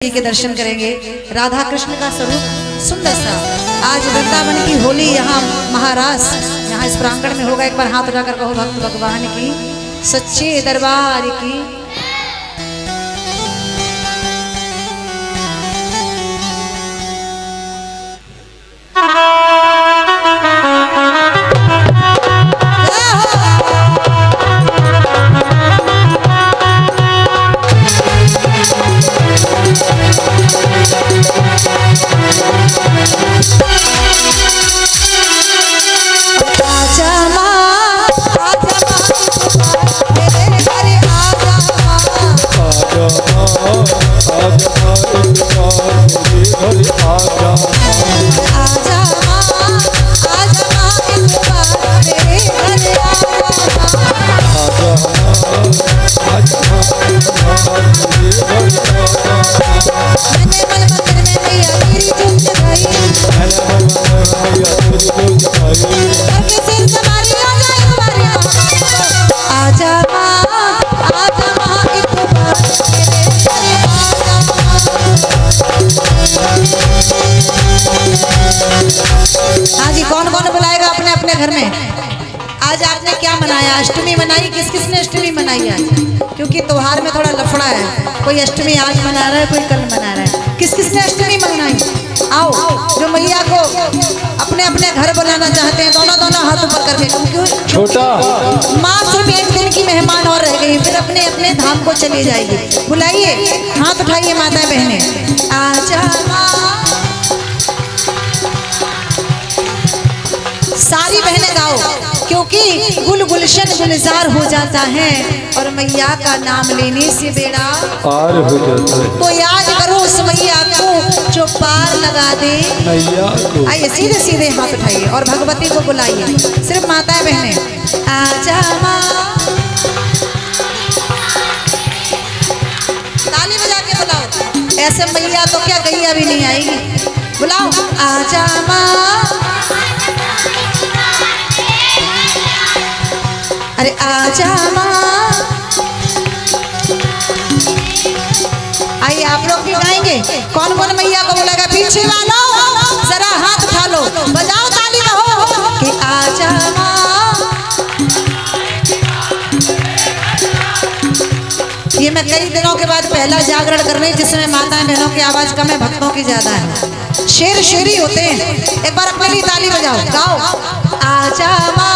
के दर्शन करेंगे। राधा कृष्ण का स्वरूप सुंदर सा आज वृंदावन की होली यहाँ महाराज यहाँ इस प्रांगण में होगा। एक बार हाथ उठाकर कहो भक्त भगवान की सच्चे दरबार की। घर में आज आपने क्या मनाया? अष्टमी मनाई। किस किस ने अष्टमी मनाई आज? क्योंकि त्योहार में थोड़ा लफड़ा है, कोई अष्टमी आज मना रहा है, कोई कल मना रहा है। किस किस ने अष्टमी मनाई? आओ जो मैया को अपने अपने घर बुलाना चाहते हैं दोनों दोनों हाथ ऊपर करके। क्यों? छोटा माँ सिर्फ एक दिन की मेहमान और रह गई, फिर अपने अपने धाम को चली जाएगी। बुलाइए, हाथ उठाइए माताएं बहनें। आजा सारी बहनें गाओ, क्योंकि गुल गुलशन गुलजार हो जाता है और मैया का नाम लेने से बेड़ा पार हो जाता है। तो याद करो उस मैया को जो पार लगा दे मैया को। आइए सीधे सीधे हाथ उठाइए और भगवती को बुलाइए। सिर्फ माताएं बहनें आजा माँ, ताली बजा के बुलाओ। ऐसे मैया तो क्या गैया भी नहीं आएगी। बुलाओ आजा माँ, अरे आजा माँ। आइए आप लोग भी गाएंगे। कौन कौन मैया को बुलाएगा? पीछे वालों जरा हाथ उठा लो, बजाओ ताली कहो कि आजा माँ। ये मैं कई दिनों के बाद पहला जागरण कर रही, जिसमें माताएं बहनों की आवाज कम है, भक्तों की ज्यादा है। शेर शेरी होते हैं। एक बार अपने लिए ताली बजाओ, गाओ आजा माँ।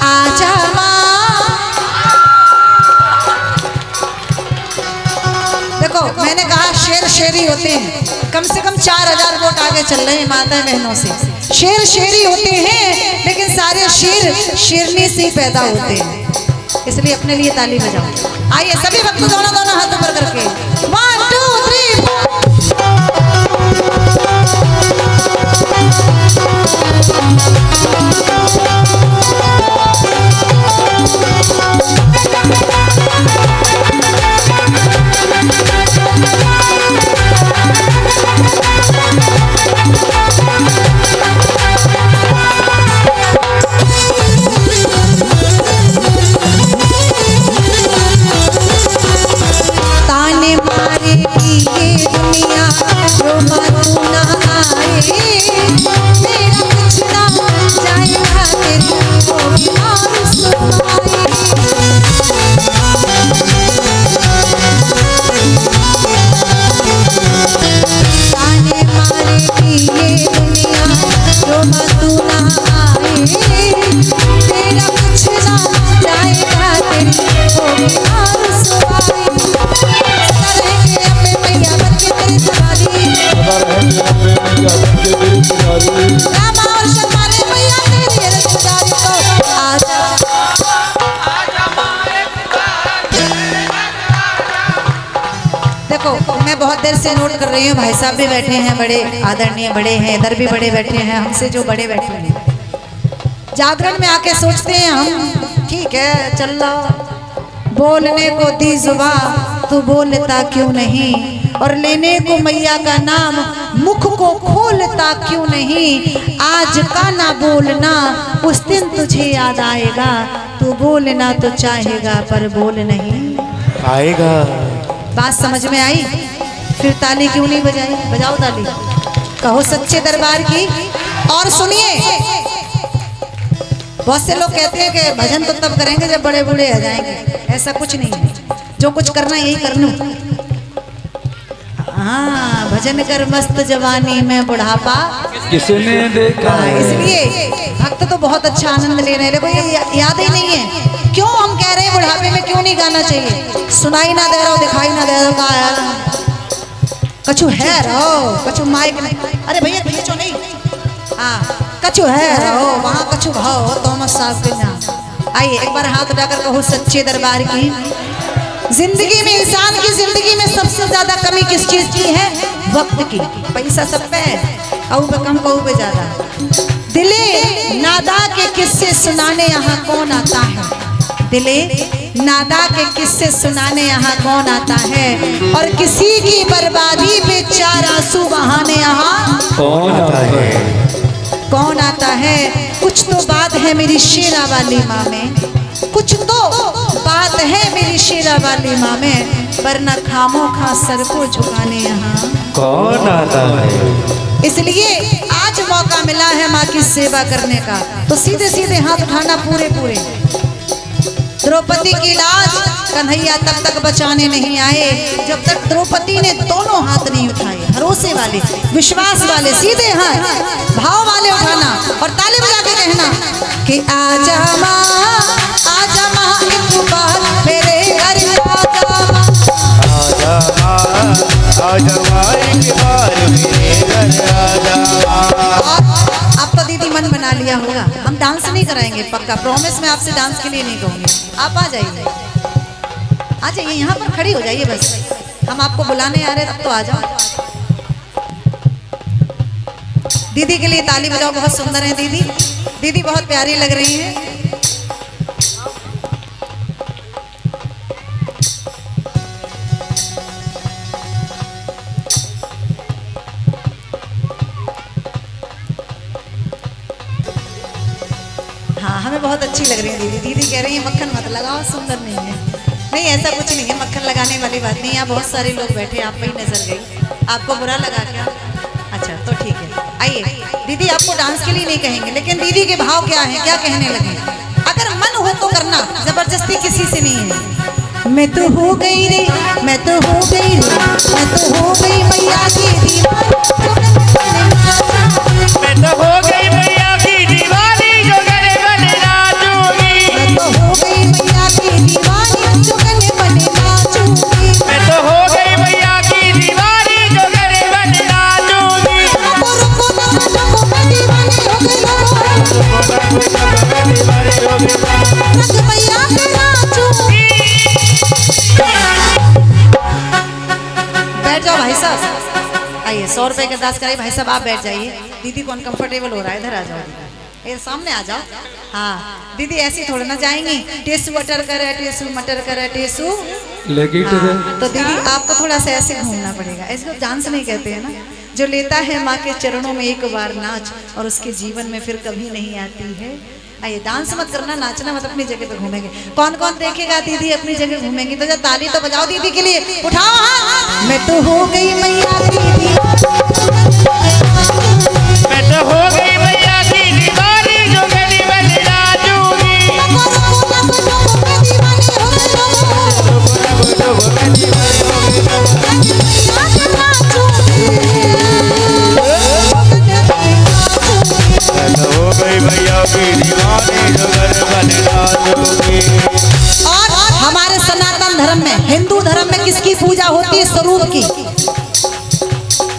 आजा माँ। देखो मैंने कहा शेर शेरी होते हैं, कम से कम 4000 वोट आगे चल रहे हैं माता बहनों से। शेर शेरी होते हैं, लेकिन सारे शेर शेरनी से ही पैदा होते हैं। इसलिए अपने लिए ताली बजाओ। आइए सभी भक्त दोनों दोनों हाथ ऊपर करके 1 2 3 मैं बहुत देर से नोट कर रही हूँ। भाई साहब भी बैठे हैं, बड़े आदरणीय बड़े हैं, इधर भी बड़े बैठे हैं, हमसे जो बड़े बैठे हैं। जागरण में आके सोचते हैं हम ठीक है चल रहा, बोलने को दी जुबा तू बोलता क्यों नहीं, और लेने को मैया का नाम मुख को खोलता क्यों नहीं। आज का ना बोलना उस दिन तुझे याद आएगा, तू बोलना तो चाहेगा पर बोल नहीं आएगा। बात समझ में आई? फिर ताली क्यों नहीं बजाई? बजाओ ताली, कहो सच्चे दरबार की। और सुनिए, बहुत से लोग कहते हैं कि भजन तो तब करेंगे जब बड़े बूढ़े आ जाएंगे। ऐसा कुछ नहीं है, जो कुछ करना यही कर लूं। हाँ, भजन कर मस्त जवानी में बुढ़ापा किसने देखा। इसलिए भक्त तो बहुत अच्छा आनंद ले रहे हैं। देखो ये याद ही नहीं है, क्यों हम कह रहे हैं बुढ़ापे में क्यों नहीं गाना चाहिए? सुनाई ना दे रहा हो, दिखाई ना दे रहा हो, कछु है रहो, कछु माइक नहीं। अरे भैया खींचो नहीं। हाँ, कछु है रहो, वहाँ कछु भाव थॉमस साहब के यहाँ। आइए एक बार हाथ उठाकर कहो सच्चे दरबार की। जिंदगी में, इंसान की जिंदगी में सबसे ज्यादा कमी किस चीज की है? वक्त की। पैसा सब पे है, कहू पे कम कहू पे ज्यादा। दिले नादा के किस्से सुनाने यहाँ कौन आता है? दिले नादा के किस्से सुनाने यहाँ कौन आता है? और किसी की बर्बादी पे चार आंसू बहाने यहाँ कौन आता है? कौन आता है? कुछ तो बात है मेरी शेरा वाली माँ में, कुछ तो बात है मेरी शेरा वाली माँ में, वरना खामोखा सर को झुकाने यहाँ कौन आता है? इसलिए आज मौका मिला है माँ की सेवा करने का, तो सीधे सीधे हाथ उठाना पूरे पूरे। द्रौपदी की लाज कन्हैया तब तक बचाने नहीं आए जब तक द्रौपदी ने दोनों हाथ नहीं उठाए। भरोसे वाले, विश्वास वाले, सीधे हाथ भाव वाले उठाना और ताली बजा के कहना कि आजा माँ, आजा माँ एक बार मेरे घर आजा माँ, आजा माँ, आजा माँ एक बार मेरे घर आजा माँ। आप तो दीदी मन बना लिया होगा, हम डांस नहीं कराएंगे पक्का, प्रॉमिस मैं आपसे डांस के लिए नहीं कहूँगी। आप आ जाइए, आ जाइए, यहाँ पर खड़ी हो जाइए बस, हम आपको बुलाने आ रहे हैं, तब तो आ जाओ। दीदी के लिए ताली बजाओ, बहुत सुंदर है दीदी, दीदी बहुत प्यारी लग रही है। हाँ, हमें बहुत अच्छी लग रही है दीदी। दीदी कह रही है मक्खन मत लगाओ, सुंदर नहीं है। नहीं, ऐसा कुछ नहीं है, मक्खन लगाने वाली बात नहीं। यहाँ बहुत सारे लोग बैठे, आप पे ही नजर गई, आपको बुरा लगा क्या? अच्छा तो ठीक है, आइए दीदी, आपको डांस के लिए नहीं कहेंगे, लेकिन दीदी के भाव क्या है, क्या कहने लगे? अगर मन हो तो करना, जबरदस्ती किसी से नहीं है। मैं तो हो गई रे, मैं तो हो गई रे, मैं तो हो गई मैया की दीवानी, मैं तो हो गई मैया की दीवानी जो गले गले नाचूंगी, मैं तो हो गई मैया की दीवानी जो गले गले नाचूंगी, मैं तो हो गई मैया की दीवानी जो गले गले नाचूंगी। रुको ना रुको, मैं दीवानी हो गई, रंग मैया के नाचूंगी। बैठ जाओ भाई साहब, आइए 100 रुपए के दास कराइए। भाई साहब आप बैठ जाइए, दीदी को अनकंफर्टेबल हो रहा है, इधर आ जाओ, ये सामने आ जाओ। हाँ दीदी ऐसी थोड़ा ना जाएंगी, टेसू मटर करे, टेसू मटर करे, टेसू लेकिन तो दीदी आपको थोड़ा सा ऐसे घूमना पड़ेगा। इसको डांस नहीं कहते हैं ना, जो लेता है माँ के चरणों में एक बार नाच और उसके जीवन में फिर कभी नहीं आती है। आइए डांस मत करना, नाचना मत, अपनी जगह पे घूमेंगे। कौन कौन देखेगा दीदी अपनी जगह घूमेंगी? तो जब ताली तो बजाओ दीदी के लिए, उठाओ हाथ। मैं तो हो गई मैया की दीवानी, मैं तो हो गई मैया की दीवानी जो गली गली नाचूंगी, हो गई भैया की दीवानी जो गले गले नाचूंगी। और हमारे सनातन धर्म में, हिंदू धर्म में किसकी पूजा होती है? स्वरूप की।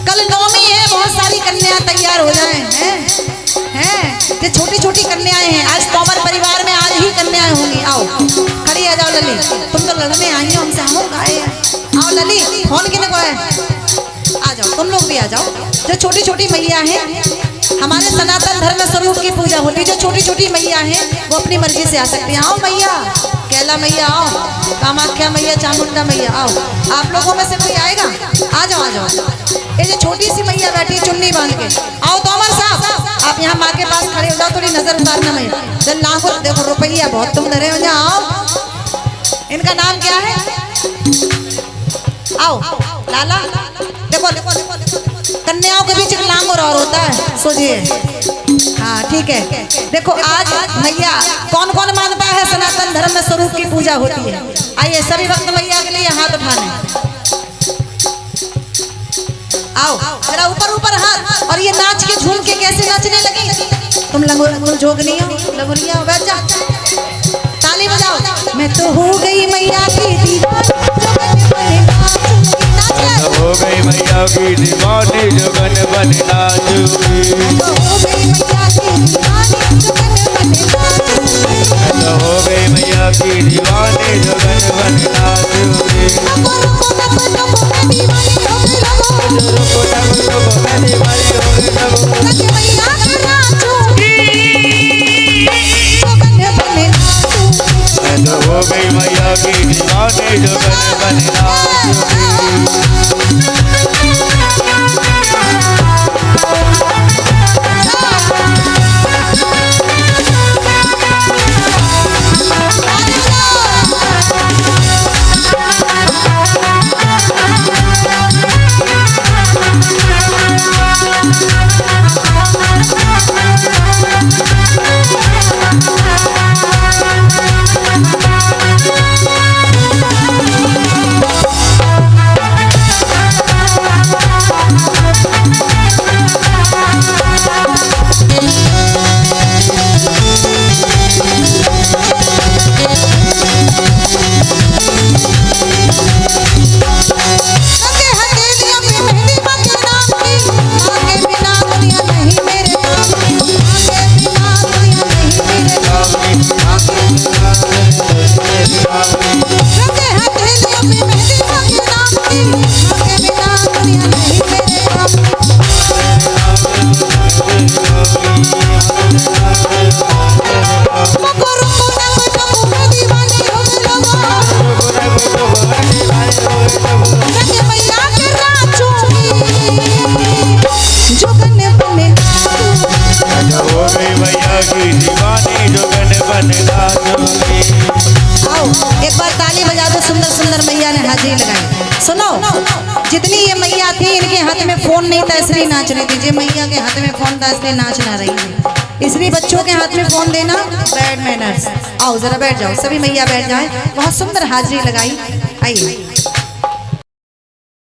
कल नवमी है, बहुत सारी कन्या तैयार हो जाए हैं, ये छोटी छोटी कन्याएं हैं। आज तोमर परिवार में आज ही कन्याएं होंगी। आओ खड़ी आ जाओ लली, तुम तो लड़ने आई हो हमसे, हम गाए। आओ लली, फोन किने को है? आ जाओ, तुम लोग भी आ जाओ। जो छोटी छोटी मैया हैं, हमारे सनातन धर्म में स्वरूप की पूजा होती है। जो छोटी छोटी मैया हैं वो अपनी मर्जी से आ सकती हैं। आओ मैया, कैला मैया आओ, कामाख्या मैया, चामुंडा मैया आओ। आप लोगों में से कोई आएगा? आ जाओ आ जाओ। ये जो छोटी सी मैया बैठी है चुन्नी बांध के, आओ तोमर साहब, आप यहाँ माँ के पास खड़े हो जाओ, थोड़ी नजर उतारना मैया। चल लाखों देखो रुपया बहुत तुम धरे हो, यहाँ आओ। इनका नाम क्या है? आओ लाला। देखो कन्याओं के बीच एक लांगोर और होता है, सोचिए। हाँ ठीक है। देखो आज मैया कौन कौन मानता है सनातन धर्म में स्वरूप की पूजा होती है? आइए सभी भक्त मैया के लिए हाथ उठाने। आओ जरा ऊपर ऊपर हाथ। और ये नाच के झूम के कैसे नाचने लगी? तुम जोगनी हो, लगुरिया हो, बैठ जा, ताली बजाओ। मैं तो हो गई मैया की दीवानी, हो गई मैया की दीवानी, जोगन बन नाचूंगी। हो गई मैया की दीवानी, हो गई मैया की दीवानी, जोगन बन नाचूंगी। हो गई मैया की दीवानी, जोगन बन नाचूंगी। एक बार ताली बजा दो, सुंदर सुंदर मैया ने हाजिरी लगाई। सुनो, जितनी ये मैया थी इनके हाथ में फोन नहीं था इसलिए नाच रही थी। जे मैया के हाथ में फोन था इसलिए नाच ना रही थी। इसलिए बच्चों के हाथ में फोन देना बैड मैनर्स। आओ जरा बैठ जाओ, सभी मैया बैठ जाए। बहुत सुंदर हाजिरी लगाई। आइए